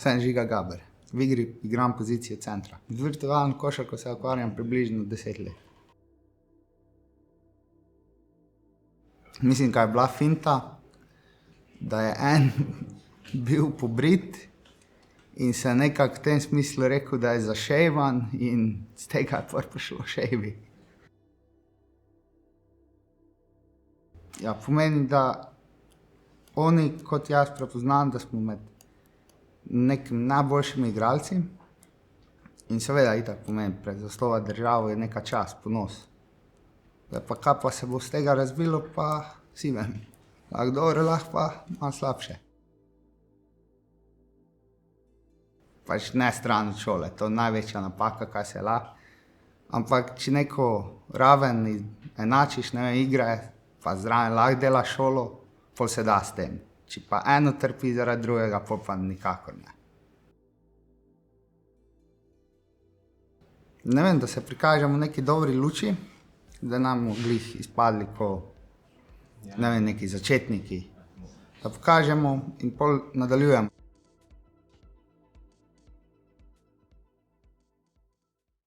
Sem Žiga Gaber. V igri igram pozicijo centra. Z virtualno košarko se ukvarjam približno 10 let. Mislim, kaj je bila finta, da je en bil pobrit in se nekako v tem smislu rekel, da je zašejvan in z tega je prišlo šejvi. Ja, pomeni, da oni kot jaz prepoznam, da smo med nekimi najboljšimi igralci in seveda itak pomeni, pred zaslova državo je neka čast, ponos. Pa kaj pa se bo z tega razvilo, pa vsi vem. Lahko dobro, lahko pa malo slabše. Pač ne stran od šole, to je največja napaka, kaj se lahko. Ampak če neko raven enačiš, ne vem, igre, pa zraven lahko delaš šolo, pol se da s tem. Če pa eno trpi zaradi drugega, pol pa nikakor ne. Ne vem, da se prikažemo v neki dobri luči, da nam glih izpadli ko, ne vem, neki začetniki. Da pokažemo in pol nadaljujemo.